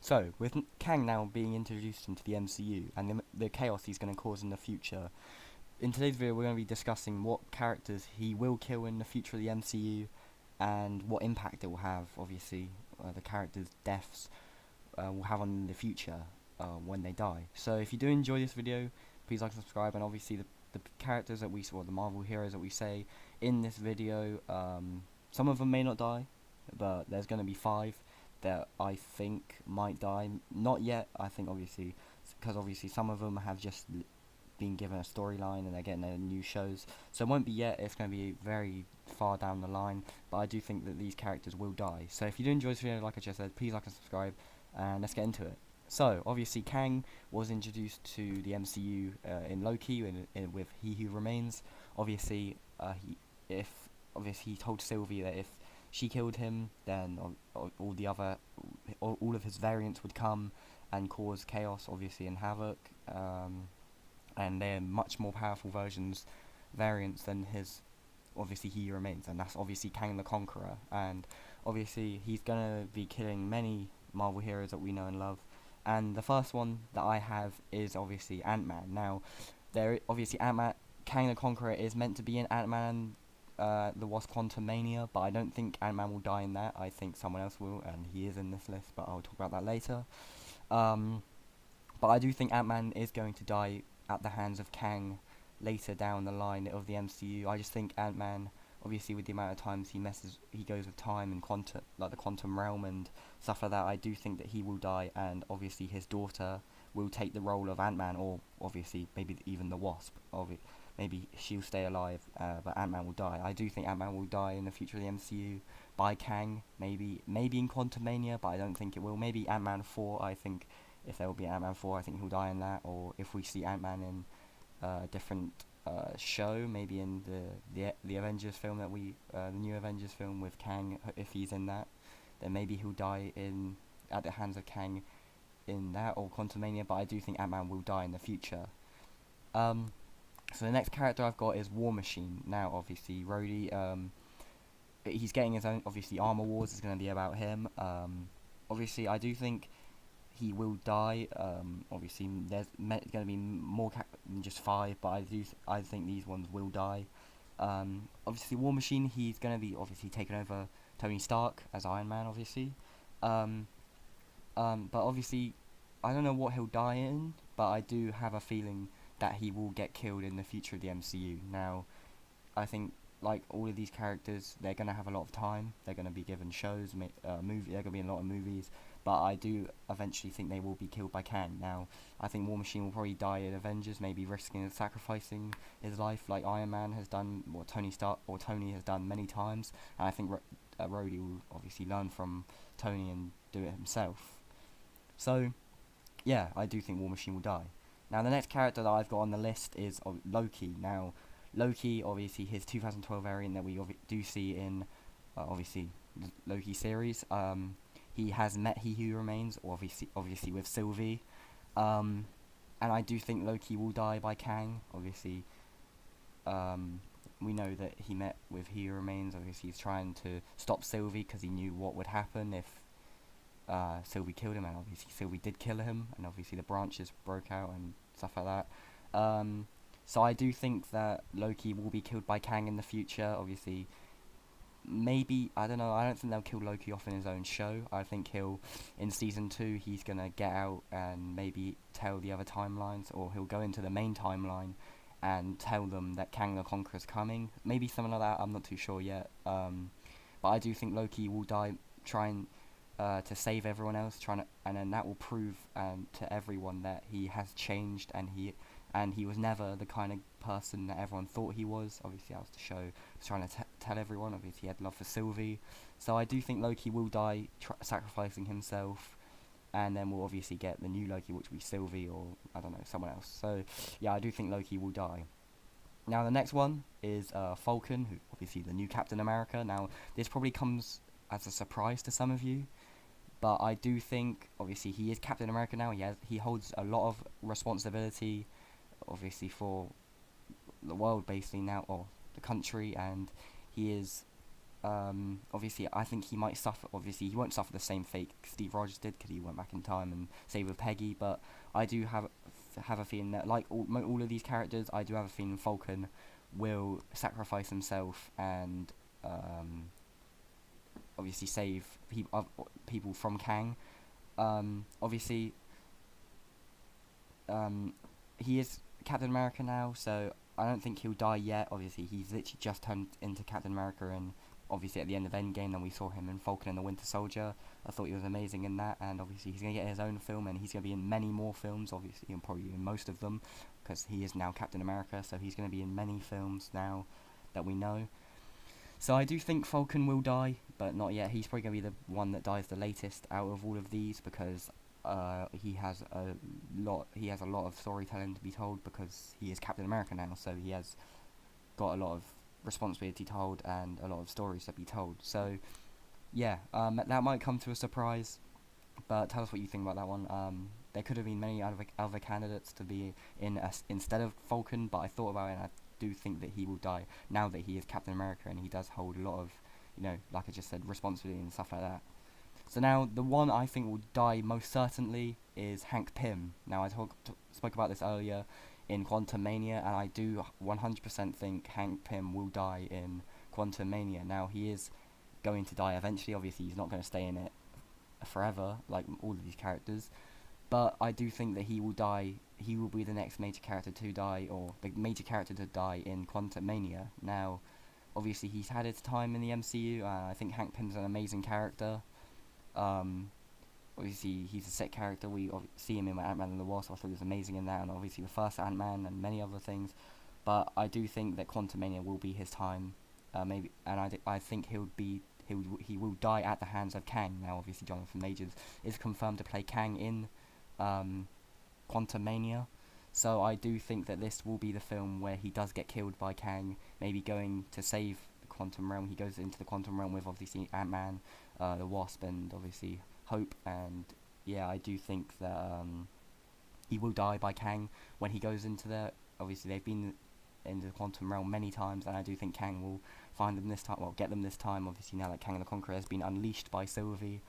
So, with Kang now being introduced into the MCU and the chaos he's going to cause in the future, in today's video we're going to be discussing what characters he will kill in the future of the MCU and what impact it will have, obviously, the characters' deaths will have on the future when they die. So if you do enjoy this video, please like and subscribe, and obviously the characters that we saw, the Marvel heroes that we say in this video, some of them may not die, but there's going to be 5 that I think might die. Not yet, I think, obviously, because obviously some of them have just been given a storyline and they're getting their new shows, so it won't be yet, it's going to be very far down the line, but I do think that these characters will die. So if you do enjoy this video, like I just said, please like and subscribe, and let's get into it. So obviously Kang was introduced to the MCU in Loki with He Who Remains. Obviously he told Sylvie that if she killed him, then all of his variants would come and cause chaos, obviously, and havoc, and they're much more powerful variants than his, obviously, He Who Remains, and that's obviously Kang the Conqueror. And obviously he's gonna be killing many Marvel heroes that we know and love, and the first one that I have is obviously AntMan. Now, obviously AntMan, Kang the Conqueror is meant to be in AntMan the Wasp Quantumania, but I don't think AntMan will die in that. I think someone else will, and he is in this list, but I'll talk about that later. But I do think AntMan is going to die at the hands of Kang later down the line of the MCU. I just think AntMan, obviously with the amount of times he goes with time and quantum, like the quantum realm and stuff like that, I do think that he will die, and obviously his daughter will take the role of AntMan, or obviously maybe even the Wasp. Maybe she'll stay alive, but AntMan will die. I do think AntMan will die in the future of the MCU by Kang, maybe in Quantumania, but I don't think it will. Maybe Ant-Man 4, I think, if there will be Ant-Man 4, I think he'll die in that, or if we see Ant-Man in a different show, maybe in the Avengers film the new Avengers film with Kang, if he's in that, then maybe he'll die at the hands of Kang in that, or Quantumania, but I do think Ant-Man will die in the future. So the next character I've got is War Machine. Now, obviously, Rhodey, he's getting his own, obviously, Armor Wars is going to be about him. Obviously, I do think he will die. Obviously, there's going to be more than just 5, but I think these ones will die. Obviously, War Machine, he's going to be, obviously, taking over Tony Stark as Iron Man, obviously. But obviously, I don't know what he'll die in, but I do have a feeling that he will get killed in the future of the MCU. Now, I think, like all of these characters, they're going to have a lot of time, they're going to be given shows, they're going to be in a lot of movies, but I do eventually think they will be killed by Kang. Now, I think War Machine will probably die in Avengers, maybe risking and sacrificing his life like Iron Man has done, or Tony has done many times, and I think Rhodey will obviously learn from Tony and do it himself. So, yeah, I do think War Machine will die. Now, the next character that I've got on the list is Loki. Now, Loki, obviously, his 2012 variant that we do see in, obviously, the Loki series. He has met He Who Remains, obviously with Sylvie. And I do think Loki will die by Kang. Obviously, we know that he met with He Who Remains. Obviously, he's trying to stop Sylvie because he knew what would happen if Sylvie killed him, and obviously Sylvie did kill him, and obviously the branches broke out and stuff like that. So I do think that Loki will be killed by Kang in the future. Obviously, maybe, I don't know, I don't think they'll kill Loki off in his own show. I think in season 2, he's gonna get out and maybe tell the other timelines, or he'll go into the main timeline and tell them that Kang the Conqueror's coming. Maybe something like that, I'm not too sure yet. But I do think Loki will die trying to save everyone else, and then that will prove to everyone that he has changed, and he was never the kind of person that everyone thought he was. Obviously, that was the show. He was trying to tell everyone. Obviously, he had love for Sylvie. So I do think Loki will die sacrificing himself, and then we'll obviously get the new Loki, which will be Sylvie, or I don't know, someone else. So yeah, I do think Loki will die. Now the next one is Falcon, who obviously the new Captain America. Now this probably comes as a surprise to some of you, but I do think, obviously, he is Captain America now. He holds a lot of responsibility, obviously, for the world, basically, now, or the country, and he is Obviously, I think he might suffer. Obviously, he won't suffer the same fate Steve Rogers did because he went back in time and saved with Peggy. But I do have a feeling that, like all of these characters, I do have a feeling Falcon will sacrifice himself and obviously save people from Kang. Obviously, he is Captain America now, so I don't think he'll die yet. Obviously, he's literally just turned into Captain America, and obviously at the end of Endgame, then we saw him in Falcon and the Winter Soldier. I thought he was amazing in that, and obviously he's going to get his own film, and he's going to be in many more films, obviously, and probably in most of them, because he is now Captain America, so he's going to be in many films now that we know. So I do think Falcon will die, but not yet. He's probably going to be the one that dies the latest out of all of these, because he has a lot of storytelling to be told, because he is Captain America now, so he has got a lot of responsibility told and a lot of stories to be told. So yeah, that might come to a surprise, but tell us what you think about that one. There could have been many other candidates to be in instead of Falcon, but I thought about it, and I do think that he will die now that he is Captain America, and he does hold a lot of, like I just said, responsibility and stuff like that. So now, the one I think will die most certainly is Hank Pym. Now, I spoke about this earlier in Quantumania, and I do 100% think Hank Pym will die in Quantumania. Now, he is going to die eventually. Obviously, he's not going to stay in it forever, like all of these characters. But I do think that he will die. He will be the next major character to die, or the major character to die in Quantumania. Now, obviously, he's had his time in the MCU. I think Hank Pym's an amazing character. Obviously, he's a set character. We see him in AntMan and the Wasp. I thought he was amazing in that, and obviously the first AntMan and many other things. But I do think that Quantumania will be his time, maybe, and I think he will die at the hands of Kang. Now, obviously, Jonathan Majors is confirmed to play Kang in Quantumania, so I do think that this will be the film where he does get killed by Kang, maybe going to save the Quantum Realm. He goes into the Quantum Realm with obviously AntMan, the Wasp, and obviously Hope, and yeah, I do think that he will die by Kang when he goes into there. Obviously, they've been in the Quantum Realm many times, and I do think Kang will find them this time, well, get them this time. Obviously, now that Kang the Conqueror has been unleashed by Sylvie,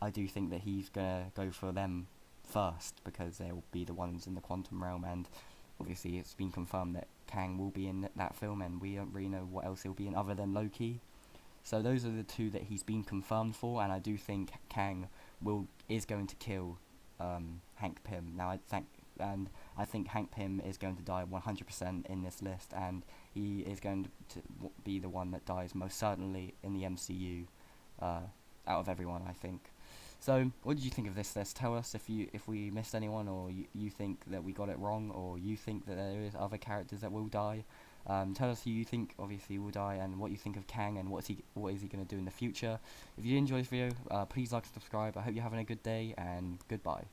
I do think that he's gonna go for them first, because they'll be the ones in the Quantum Realm, and obviously it's been confirmed that Kang will be in that film, and we don't really know what else he'll be in other than Loki. So those are the two that he's been confirmed for, and I do think Kang is going to kill Hank Pym. Now I think Hank Pym is going to die 100% in this list, and he is going to be the one that dies most certainly in the MCU out of everyone, I think. So what did you think of this list? Tell us if we missed anyone, or you think that we got it wrong, or you think that there is other characters that will die. Tell us who you think obviously will die, and what you think of Kang, and what is he going to do in the future. If you enjoyed this video, please like and subscribe. I hope you're having a good day, and goodbye.